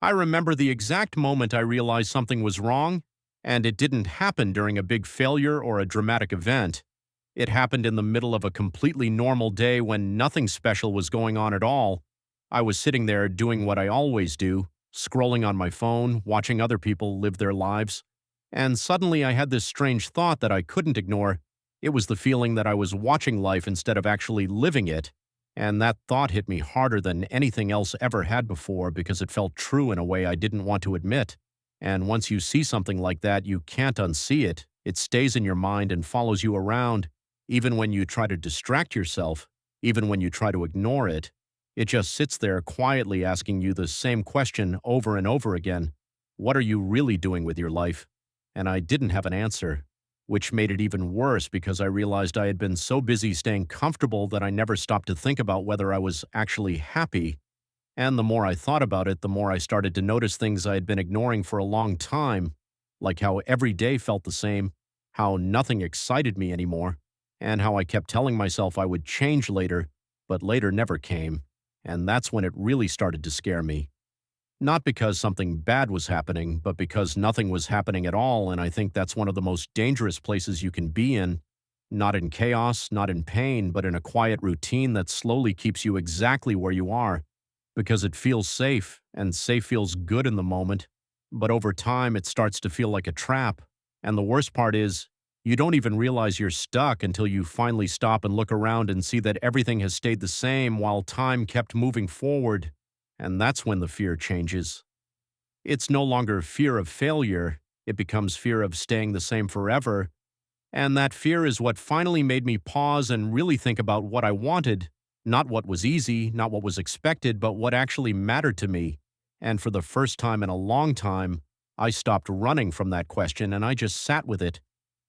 I remember the exact moment I realized something was wrong, and it didn't happen during a big failure or a dramatic event. It happened in the middle of a completely normal day when nothing special was going on at all. I was sitting there doing what I always do, scrolling on my phone, watching other people live their lives. And suddenly I had this strange thought that I couldn't ignore. It was the feeling that I was watching life instead of actually living it. And that thought hit me harder than anything else ever had before because it felt true in a way I didn't want to admit. And once you see something like that, you can't unsee it. It stays in your mind and follows you around, even when you try to distract yourself, even when you try to ignore it. It just sits there quietly asking you the same question over and over again. What are you really doing with your life? And I didn't have an answer, which made it even worse because I realized I had been so busy staying comfortable that I never stopped to think about whether I was actually happy. And the more I thought about it, the more I started to notice things I had been ignoring for a long time, like how every day felt the same, how nothing excited me anymore, and how I kept telling myself I would change later, but later never came. And that's when it really started to scare me. Not because something bad was happening, but because nothing was happening at all, and I think that's one of the most dangerous places you can be in. Not in chaos, not in pain, but in a quiet routine that slowly keeps you exactly where you are, because it feels safe, and safe feels good in the moment, but over time it starts to feel like a trap. And the worst part is, you don't even realize you're stuck until you finally stop and look around and see that everything has stayed the same while time kept moving forward. And that's when the fear changes. It's no longer fear of failure, it becomes fear of staying the same forever. And that fear is what finally made me pause and really think about what I wanted, not what was easy, not what was expected, but what actually mattered to me. And for the first time in a long time, I stopped running from that question and I just sat with it,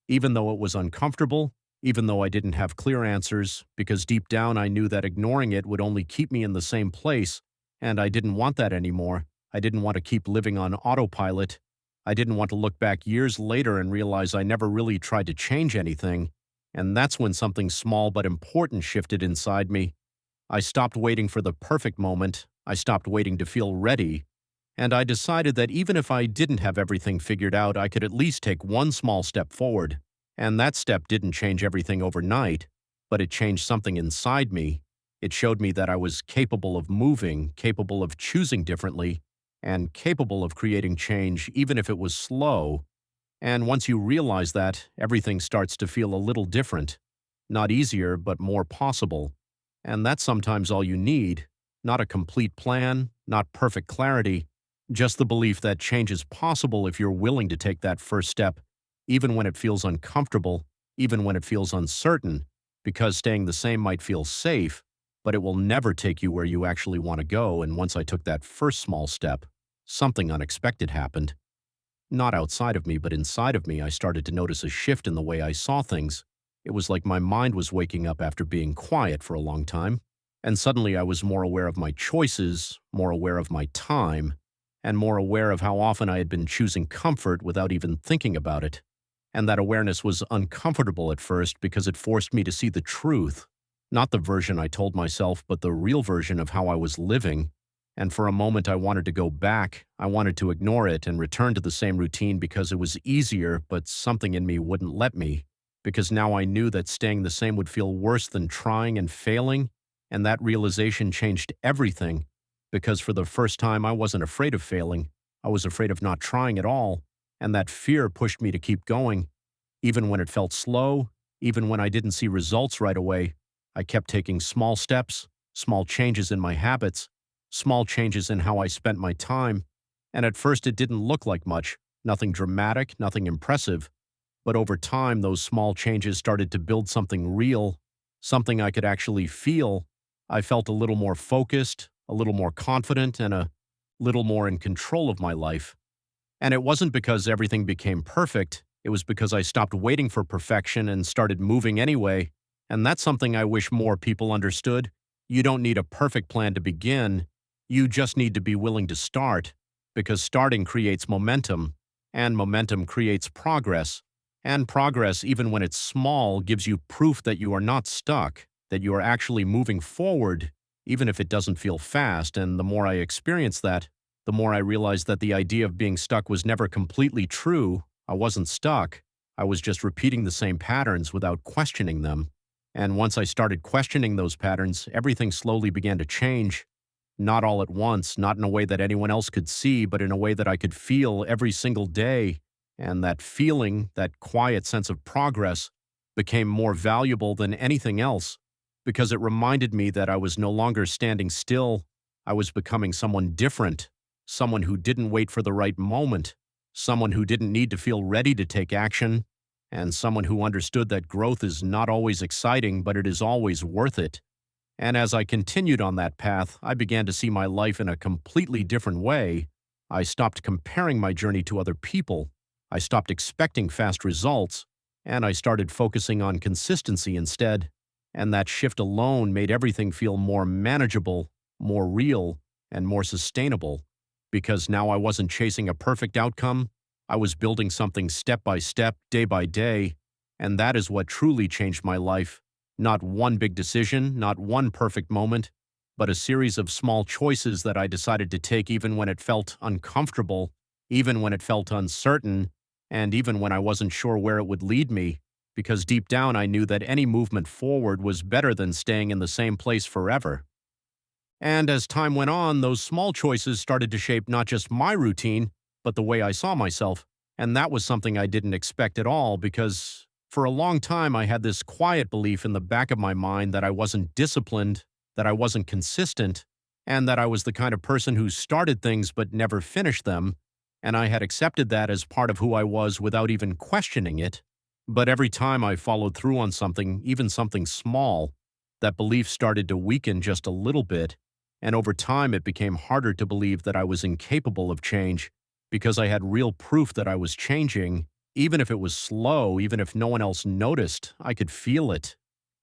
even though it was uncomfortable, even though I didn't have clear answers, because deep down I knew that ignoring it would only keep me in the same place, and I didn't want that anymore. I didn't want to keep living on autopilot. I didn't want to look back years later and realize I never really tried to change anything. And that's when something small but important shifted inside me. I stopped waiting for the perfect moment. I stopped waiting to feel ready. And I decided that even if I didn't have everything figured out, I could at least take one small step forward. And that step didn't change everything overnight, but it changed something inside me. It showed me that I was capable of moving, capable of choosing differently, and capable of creating change even if it was slow. And once you realize that, everything starts to feel a little different. Not easier, but more possible. And that's sometimes all you need. Not a complete plan, not perfect clarity, just the belief that change is possible if you're willing to take that first step, even when it feels uncomfortable, even when it feels uncertain, because staying the same might feel safe, but it will never take you where you actually want to go. And once I took that first small step, something unexpected happened. Not outside of me, but inside of me, I started to notice a shift in the way I saw things. It was like my mind was waking up after being quiet for a long time. And suddenly I was more aware of my choices, more aware of my time, and more aware of how often I had been choosing comfort without even thinking about it. And that awareness was uncomfortable at first because it forced me to see the truth. Not the version I told myself, but the real version of how I was living. And for a moment I wanted to go back. I wanted to ignore it and return to the same routine because it was easier, but something in me wouldn't let me. Because now I knew that staying the same would feel worse than trying and failing, and that realization changed everything. Because for the first time I wasn't afraid of failing. I was afraid of not trying at all, and that fear pushed me to keep going. Even when it felt slow, even when I didn't see results right away, I kept taking small steps, small changes in my habits, small changes in how I spent my time. And at first it didn't look like much, nothing dramatic, nothing impressive. But over time, those small changes started to build something real, something I could actually feel. I felt a little more focused, a little more confident, and a little more in control of my life. And it wasn't because everything became perfect. It was because I stopped waiting for perfection and started moving anyway. And that's something I wish more people understood. You don't need a perfect plan to begin. You just need to be willing to start, because starting creates momentum, and momentum creates progress. And progress, even when it's small, gives you proof that you are not stuck, that you are actually moving forward, even if it doesn't feel fast. And the more I experienced that, the more I realized that the idea of being stuck was never completely true. I wasn't stuck. I was just repeating the same patterns without questioning them. And once I started questioning those patterns, everything slowly began to change. Not all at once, not in a way that anyone else could see, but in a way that I could feel every single day. And that feeling, that quiet sense of progress, became more valuable than anything else because it reminded me that I was no longer standing still. I was becoming someone different, someone who didn't wait for the right moment, someone who didn't need to feel ready to take action, and someone who understood that growth is not always exciting, but it is always worth it. And as I continued on that path, I began to see my life in a completely different way. I stopped comparing my journey to other people. I stopped expecting fast results, and I started focusing on consistency instead. And that shift alone made everything feel more manageable, more real, and more sustainable. Because now I wasn't chasing a perfect outcome, I was building something step by step, day by day, and that is what truly changed my life. Not one big decision, not one perfect moment, but a series of small choices that I decided to take even when it felt uncomfortable, even when it felt uncertain, and even when I wasn't sure where it would lead me, because deep down I knew that any movement forward was better than staying in the same place forever. And as time went on, those small choices started to shape not just my routine, but the way I saw myself. And that was something I didn't expect at all because for a long time I had this quiet belief in the back of my mind that I wasn't disciplined, that I wasn't consistent, and that I was the kind of person who started things but never finished them. And I had accepted that as part of who I was without even questioning it. But every time I followed through on something, even something small, that belief started to weaken just a little bit, and over time it became harder to believe that I was incapable of change because I had real proof that I was changing. Even if it was slow, even if no one else noticed, I could feel it.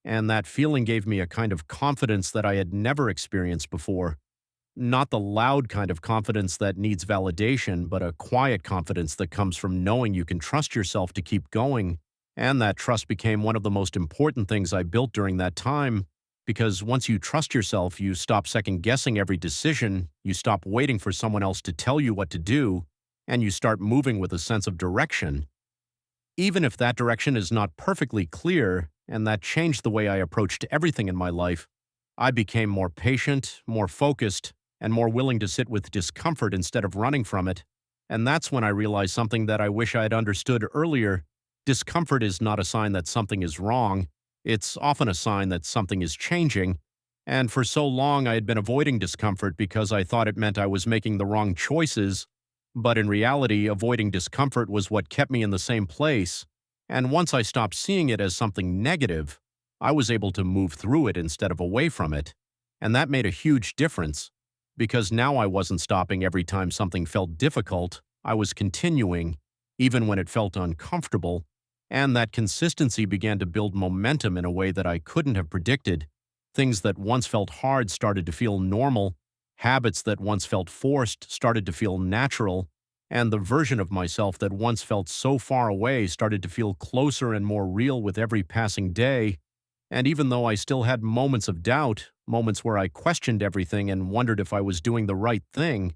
And that feeling gave me a kind of confidence that I had never experienced before. Not the loud kind of confidence that needs validation, but a quiet confidence that comes from knowing you can trust yourself to keep going. And that trust became one of the most important things I built during that time, because once you trust yourself, you stop second guessing every decision, you stop waiting for someone else to tell you what to do, and you start moving with a sense of direction. Even if that direction is not perfectly clear, and that changed the way I approached everything in my life, I became more patient, more focused, and more willing to sit with discomfort instead of running from it. And that's when I realized something that I wish I had understood earlier. Discomfort is not a sign that something is wrong. It's often a sign that something is changing. And for so long, I had been avoiding discomfort because I thought it meant I was making the wrong choices. But in reality, avoiding discomfort was what kept me in the same place. And once I stopped seeing it as something negative, I was able to move through it instead of away from it. And that made a huge difference. Because now I wasn't stopping every time something felt difficult, I was continuing, even when it felt uncomfortable. And that consistency began to build momentum in a way that I couldn't have predicted. Things that once felt hard started to feel normal. Habits that once felt forced started to feel natural. And the version of myself that once felt so far away started to feel closer and more real with every passing day. And even though I still had moments of doubt, moments where I questioned everything and wondered if I was doing the right thing,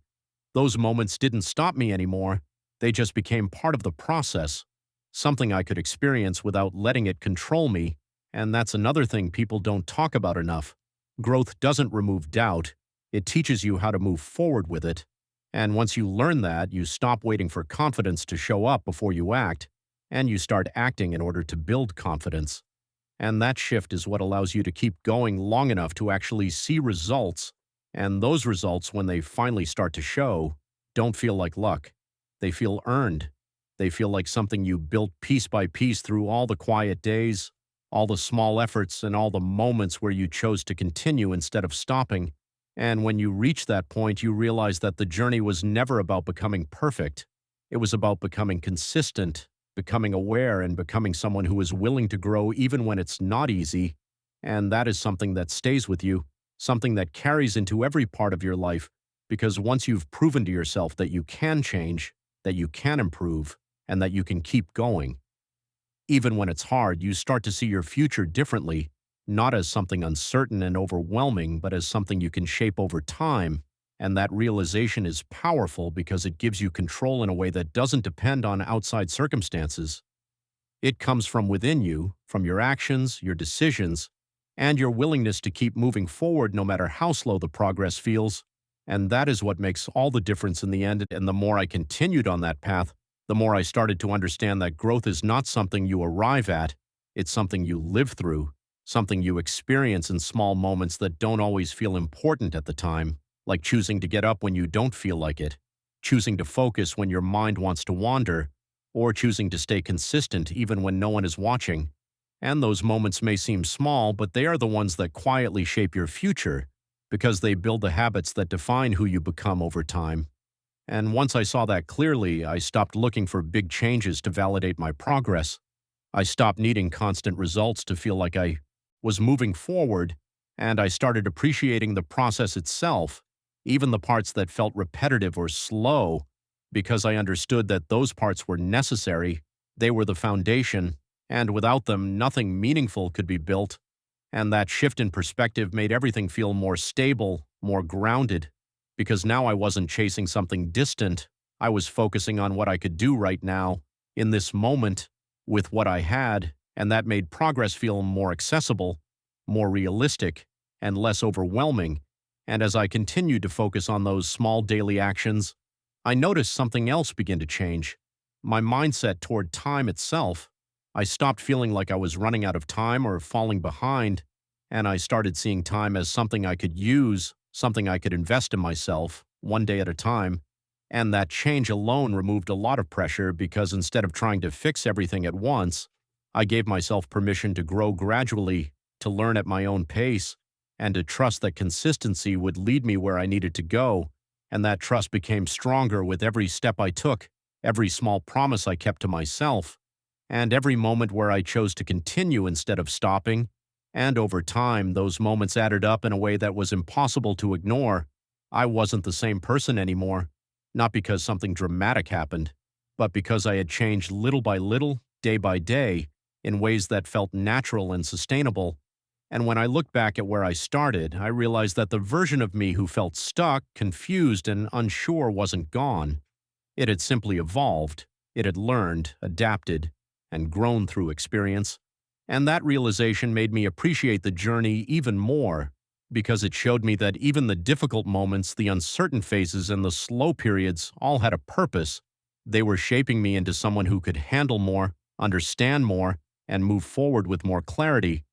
those moments didn't stop me anymore. They just became part of the process, something I could experience without letting it control me. And that's another thing people don't talk about enough. Growth doesn't remove doubt. It teaches you how to move forward with it. And once you learn that, you stop waiting for confidence to show up before you act, and you start acting in order to build confidence. And that shift is what allows you to keep going long enough to actually see results. And those results, when they finally start to show, don't feel like luck. They feel earned. They feel like something you built piece by piece through all the quiet days, all the small efforts, and all the moments where you chose to continue instead of stopping. And when you reach that point, you realize that the journey was never about becoming perfect. It was about becoming consistent, becoming aware, and becoming someone who is willing to grow even when it's not easy. And that is something that stays with you, something that carries into every part of your life, because once you've proven to yourself that you can change, that you can improve, and that you can keep going, even when it's hard, you start to see your future differently, not as something uncertain and overwhelming, but as something you can shape over time. And that realization is powerful because it gives you control in a way that doesn't depend on outside circumstances. It comes from within you, from your actions, your decisions, and your willingness to keep moving forward no matter how slow the progress feels. And that is what makes all the difference in the end. And the more I continued on that path, the more I started to understand that growth is not something you arrive at, it's something you live through, something you experience in small moments that don't always feel important at the time, like choosing to get up when you don't feel like it, choosing to focus when your mind wants to wander, or choosing to stay consistent even when no one is watching. And those moments may seem small, but they are the ones that quietly shape your future because they build the habits that define who you become over time. And once I saw that clearly, I stopped looking for big changes to validate my progress. I stopped needing constant results to feel like I was moving forward, and I started appreciating the process itself, even the parts that felt repetitive or slow, because I understood that those parts were necessary, they were the foundation, and without them, nothing meaningful could be built. And that shift in perspective made everything feel more stable, more grounded, because now I wasn't chasing something distant. I was focusing on what I could do right now, in this moment, with what I had, and that made progress feel more accessible, more realistic, and less overwhelming. And as I continued to focus on those small daily actions, I noticed something else begin to change. My mindset toward time itself. I stopped feeling like I was running out of time or falling behind, and I started seeing time as something I could use, something I could invest in myself, one day at a time. And that change alone removed a lot of pressure because instead of trying to fix everything at once, I gave myself permission to grow gradually, to learn at my own pace, and to trust that consistency would lead me where I needed to go. And that trust became stronger with every step I took, every small promise I kept to myself, and every moment where I chose to continue instead of stopping. And over time, those moments added up in a way that was impossible to ignore. I wasn't the same person anymore, not because something dramatic happened, but because I had changed little by little, day by day, in ways that felt natural and sustainable. And when I look back at where I started, I realized that the version of me who felt stuck, confused, and unsure wasn't gone. It had simply evolved. It had learned, adapted, and grown through experience. And that realization made me appreciate the journey even more, because it showed me that even the difficult moments, the uncertain phases, and the slow periods all had a purpose. They were shaping me into someone who could handle more, understand more, and move forward with more clarity.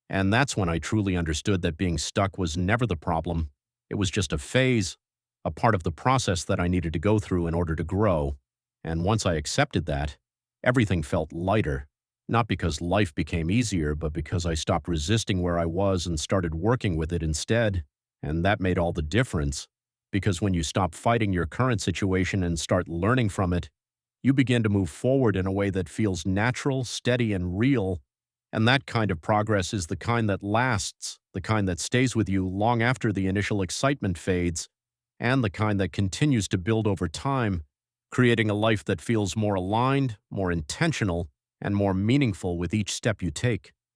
And that's when I truly understood that being stuck was never the problem. It was just a phase, a part of the process that I needed to go through in order to grow. And once I accepted that, everything felt lighter. Not because life became easier, but because I stopped resisting where I was and started working with it instead. And that made all the difference. Because when you stop fighting your current situation and start learning from it, you begin to move forward in a way that feels natural, steady, and real. And that kind of progress is the kind that lasts, the kind that stays with you long after the initial excitement fades, and the kind that continues to build over time, creating a life that feels more aligned, more intentional, and more meaningful with each step you take.